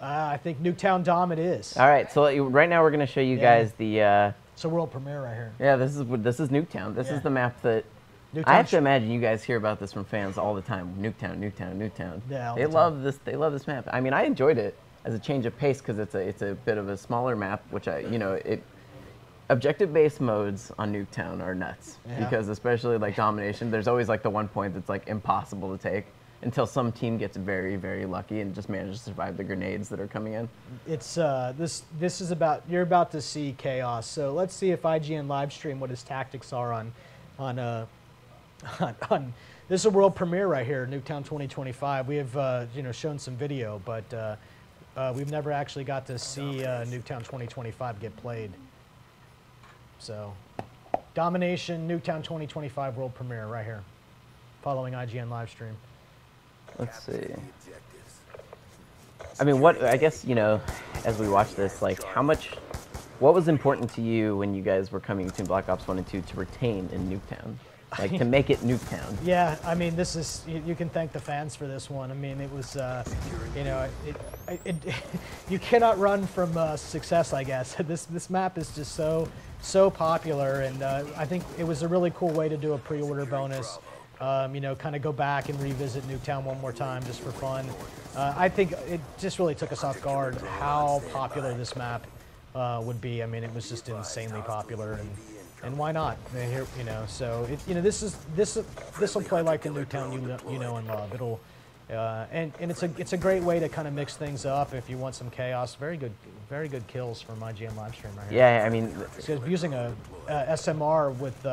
I think Nuketown Dom it is. All right, so right now we're going to show you guys the. It's a world premiere right here. Yeah, this is Nuketown. This is the map that. Nuketown I have to imagine you guys hear about this from fans all the time. Nuketown, Nuketown, Nuketown. Yeah, they love this. They love this map. I mean, I enjoyed it as a change of pace because it's a bit of a smaller map, which objective-based modes on Nuketown are nuts because especially like domination, there's always like the one point that's like impossible to take until some team gets very, very lucky and just manages to survive the grenades that are coming in. It's this is about you're about to see chaos. So let's see if IGN live stream what his tactics are on this is a world premiere right here, Nuketown 2025. We have shown some video, but we've never actually got to see Nuketown 2025 get played. So, Domination, Nuketown 2025 world premiere right here, following IGN live stream. Let's see. I mean, I guess, as we watch this, like, what was important to you when you guys were coming between Black Ops 1 and 2 to retain in Nuketown? Like, to make it Nuketown. Yeah, I mean, this is, you can thank the fans for this one. I mean, it was, you cannot run from success, I guess. This map is just so popular, and I think it was a really cool way to do a pre-order bonus. Kind of go back and revisit Nuketown one more time just for fun. I think it just really took us off guard how popular this map would be. I mean, it was just insanely popular, and why not? Here, so this will play like the Nuketown you know and love. It'll and it's a great way to kind of mix things up if you want some chaos. Very good kills from IGN livestream right here. Yeah, I mean, so using a SMR with.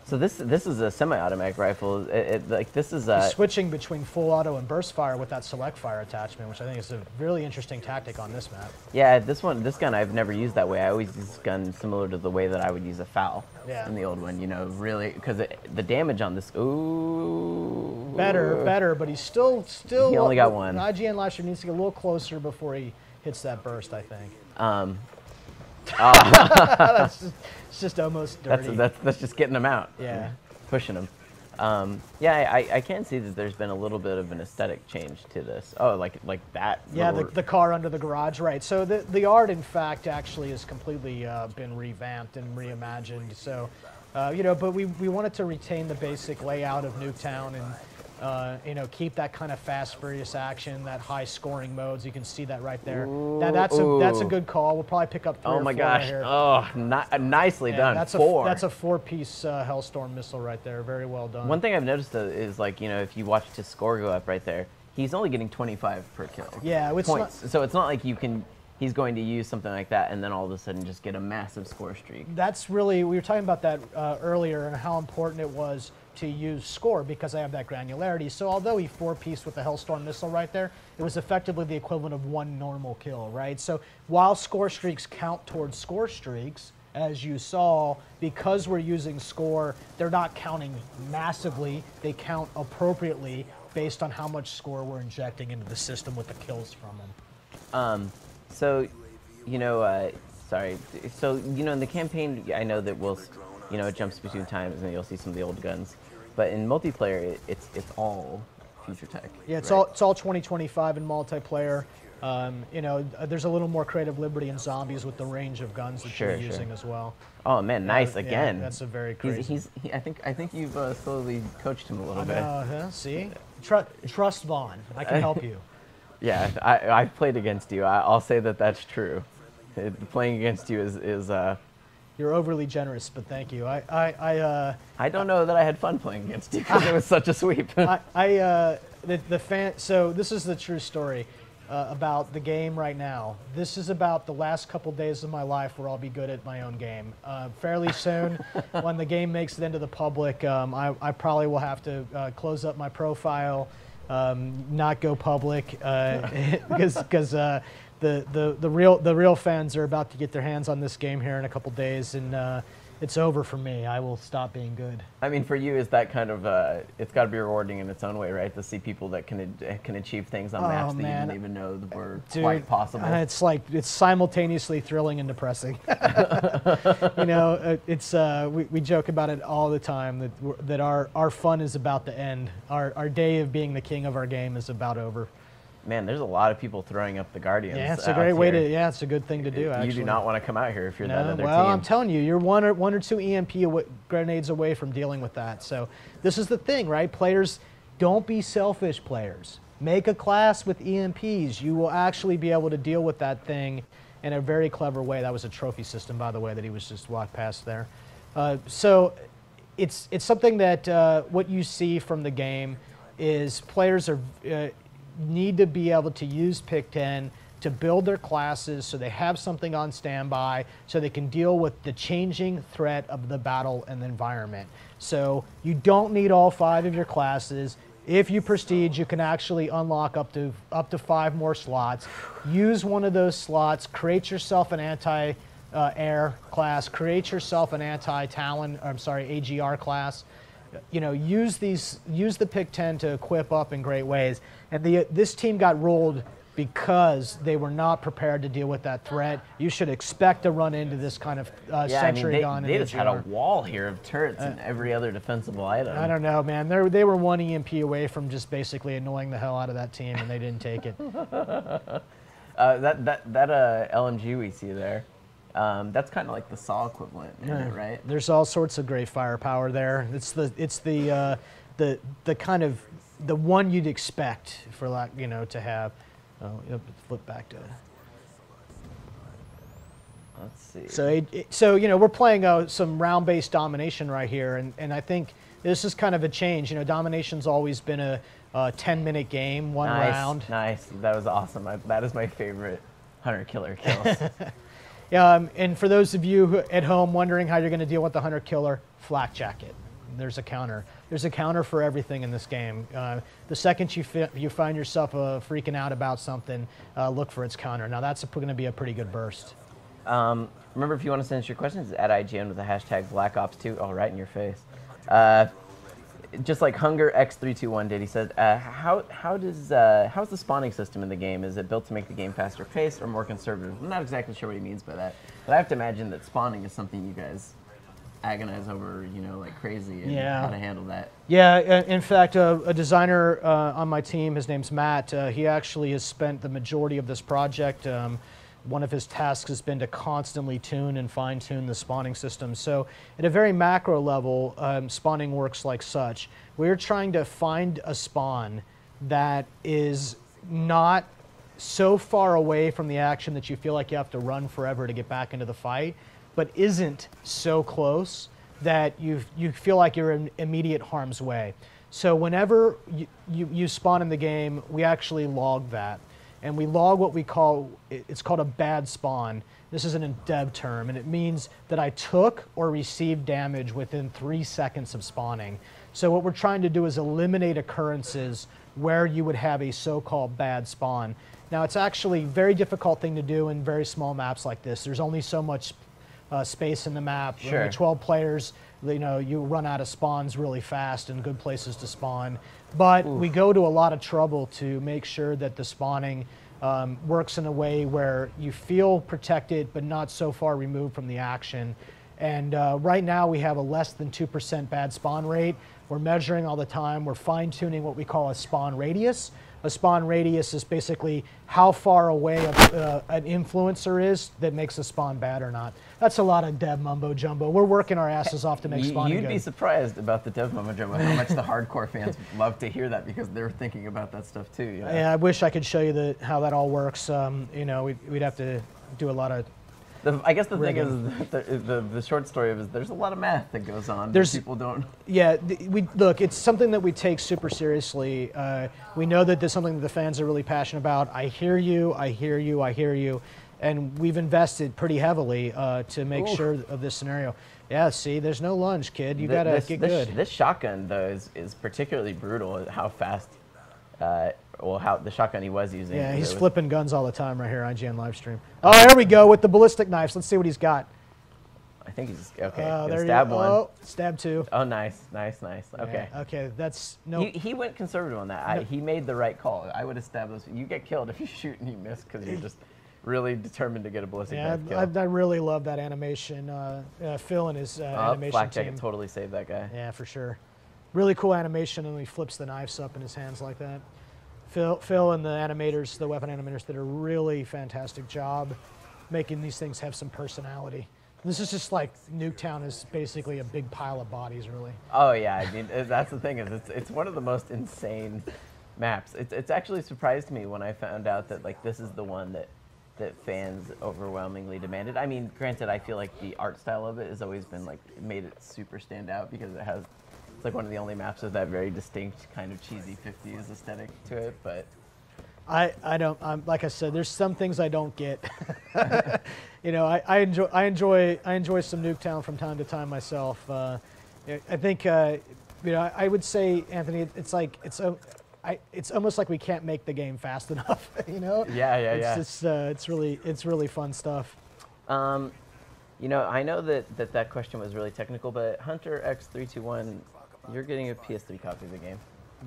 So this is a semi-automatic rifle. This is switching between full auto and burst fire with that select fire attachment, which I think is a really interesting tactic on this map. Yeah, this gun I've never used that way. I always use this gun similar to the way that I would use a FAL in the old one. Really, because the damage on this. Ooh. Better, but he's still. He only got one. IGN Lasher needs to get a little closer before he hits that burst, I think. It's just almost dirty. That's just getting them out. Yeah. Pushing them. I can see that there's been a little bit of an aesthetic change to this. Oh, like that. Yeah, the car under the garage, right. So the art, in fact, actually has completely been revamped and reimagined. So, but we wanted to retain the basic layout of Nuketown and, keep that kind of fast, furious action, that high scoring modes. You can see that right there. Now that's a good call. We'll probably pick up 3 or 4 my gosh! Right here. Oh, nicely done. That's That's a 4-piece Hellstorm missile right there. Very well done. One thing I've noticed is like if you watch his score go up right there, he's only getting 25 per kill. Yeah, points. So it's not like he's going to use something like that and then all of a sudden just get a massive score streak. That's really, we were talking about that earlier and how important it was to use score because I have that granularity. So although he 4-pieced with the Hellstorm missile right there, it was effectively the equivalent of 1 normal kill, right? So while score streaks count towards score streaks, as you saw, because we're using score, they're not counting massively, they count appropriately based on how much score we're injecting into the system with the kills from them. So, sorry. So, in the campaign, I know that it jumps between times and you'll see some of the old guns. But in multiplayer, it's all future tech. Yeah, it's all 2025 in multiplayer. There's a little more creative liberty in zombies with the range of guns that you're using as well. Oh man, nice again. Yeah, that's a very crazy. I think you've slowly coached him a little bit. See, trust Vaughn. I can help you. Yeah, I've played against you. I'll say that that's true. Playing against you is. You're overly generous, but thank you. I don't know that I had fun playing against you because it was such a sweep. So this is the true story about the game right now. This is about the last couple days of my life where I'll be good at my own game. Fairly soon, when the game makes it into the public, I probably will have to close up my profile, not go public, because the real fans are about to get their hands on this game here in a couple days, and it's over for me. I will stop being good. I mean, for you, is that kind of it's got to be rewarding in its own way, right? To see people that can achieve things on maps that you didn't even know were quite possible. It's simultaneously thrilling and depressing. We joke about it all the time that our fun is about to end. Our day of being the king of our game is about over. Man, there's a lot of people throwing up the Guardians. Yeah, it's a great way to. Yeah, it's a good thing to do. Actually, you do not want to come out here if you're that other well, team. I'm telling you, you're one or two grenades away from dealing with that. So this is the thing, right? Players, don't be selfish. Players, make a class with EMPs. You will actually be able to deal with that thing in a very clever way. That was a trophy system, by the way, that he was just walked past there. So it's something that what you see from the game is players are. Need to be able to use Pick 10 to build their classes so they have something on standby so they can deal with the changing threat of the battle and the environment. So you don't need all 5 of your classes. If you prestige, you can actually unlock up to 5 more slots. Use one of those slots, create yourself an anti-air class, create yourself an anti-Talon, AGR class. You know, use the Pick 10 to equip up in great ways. And this team got rolled because they were not prepared to deal with that threat. You should expect to run into this kind of sentry gun. They just had a wall here of turrets and every other defensible item. I don't know, man. They were 1 EMP away from just basically annoying the hell out of that team, and they didn't take it. That LMG we see there. That's kind of like the SAW equivalent, right? There's all sorts of great firepower there. It's the kind of the one you'd expect for to have. Oh, flip back to. Let's see. So we're playing some round-based domination right here, and I think this is kind of a change. Domination's always been a 10-minute game, one round. Nice. That was awesome. That is my favorite hunter-killer kills. And for those of you at home wondering how you're going to deal with the hunter-killer, flak jacket. There's a counter. There's a counter for everything in this game. The second you find yourself freaking out about something, look for its counter. Now that's going to be a pretty good burst. Remember, if you want to send us your questions, at IGN with the hashtag BlackOps2. Oh, right in your face. Just like Hunger X321 did, he said, how's the spawning system in the game? Is it built to make the game faster paced or more conservative? I'm not exactly sure what he means by that, but I have to imagine that spawning is something you guys agonize over, like crazy, and how to handle that. Yeah, in fact, a designer on my team, his name's Matt, he actually has spent the majority of this project. One of his tasks has been to constantly tune and fine-tune the spawning system. So at a very macro level, spawning works like such. We're trying to find a spawn that is not so far away from the action that you feel like you have to run forever to get back into the fight, but isn't so close that you feel like you're in immediate harm's way. So whenever you spawn in the game, we actually log that. And we log what we call, it's called a bad spawn. This isn't a dev term, and it means that I took or received damage within 3 seconds of spawning. So what we're trying to do is eliminate occurrences where you would have a so-called bad spawn. Now, it's actually a very difficult thing to do in very small maps like this. There's only so much space in the map. Sure. Only 12 players, you run out of spawns really fast and good places to spawn. But we go to a lot of trouble to make sure that the spawning works in a way where you feel protected but not so far removed from the action. And right now we have a less than 2% bad spawn rate. We're measuring all the time. We're fine-tuning what we call a spawn radius. A spawn radius is basically how far away an influencer is that makes a spawn bad or not. That's a lot of dev mumbo jumbo. We're working our asses off to make spawning good. You'd be surprised about the dev mumbo jumbo, how much the hardcore fans love to hear that because they're thinking about that stuff too. Yeah, I wish I could show you how that all works. We'd have to do a lot of. I guess the thing is, the short story of it is there's a lot of math that goes on that people don't. Yeah, look, it's something that we take super seriously. We know that there's something that the fans are really passionate about. I hear you, I hear you, I hear you. And we've invested pretty heavily to make sure of this scenario. Yeah, see, there's no lunge, kid. You gotta get good. This shotgun, though, is particularly brutal. How fast, how the shotgun he was using. Yeah, he's flipping guns all the time right here on IGN livestream. Oh, there we go with the ballistic knives. Let's see what he's got. I think he's okay. There stab one. Oh, stab two. Oh, nice. Okay. Yeah, okay, that's no. He went conservative on that. He made the right call. I would have stabbed those. You get killed if you shoot and you miss because you're just really determined to get a ballistic knife kill. I really love that animation. Phil and his animation Flak team. Jacket totally saved that guy. Yeah, for sure. Really cool animation, and he flips the knives up in his hands like that. Phil and the animators, the weapon animators, did a really fantastic job making these things have some personality. This is just like Nuketown is basically a big pile of bodies, really. Oh yeah, I mean that's the thing is it's one of the most insane maps. It's actually surprised me when I found out that like this is the one that fans overwhelmingly demanded. I mean, granted, I feel like the art style of it has always been like made it super stand out because it's like one of the only maps with that very distinct kind of cheesy 50s aesthetic to it. But I don't. Like I said, there's some things I don't get. You know, I enjoy some Nuketown from time to time myself. I think you know, I would say, Anthony, it's like it's almost like we can't make the game fast enough. You know? It's really fun stuff. You know, I know that question was really technical, but Hunter X321, you're getting a PS3 copy of the game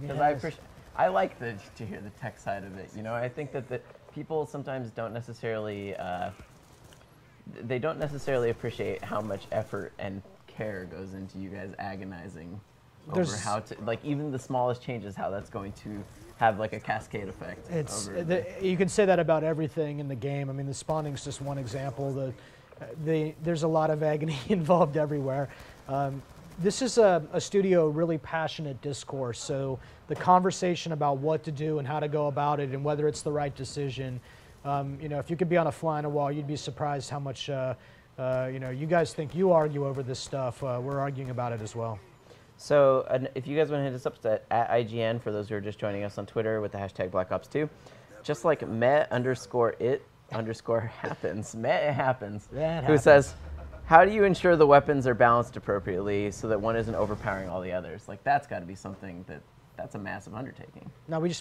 because Yes. I like to hear the tech side of it. You know, I think that the people sometimes don't necessarily they don't necessarily appreciate how much effort and care goes into you guys agonizing over how to, like, even the smallest changes, how that's going to have like a cascade effect. You can say that about everything in the game. I mean, the spawning's just one example. There's a lot of agony involved everywhere. This is a studio really passionate discourse, so the conversation about what to do and how to go about it and whether it's the right decision, you know, if you could be on a fly on a wall, you'd be surprised how much, you know, you guys think you argue over this stuff. We're arguing about it as well. So if you guys want to hit us up at IGN, for those who are just joining us on Twitter with the hashtag BlackOps2, just like Met_it_happens, Met it happens, who says, how do you ensure the weapons are balanced appropriately so that one isn't overpowering all the others? Like, that's got to be something that's a massive undertaking. No, we just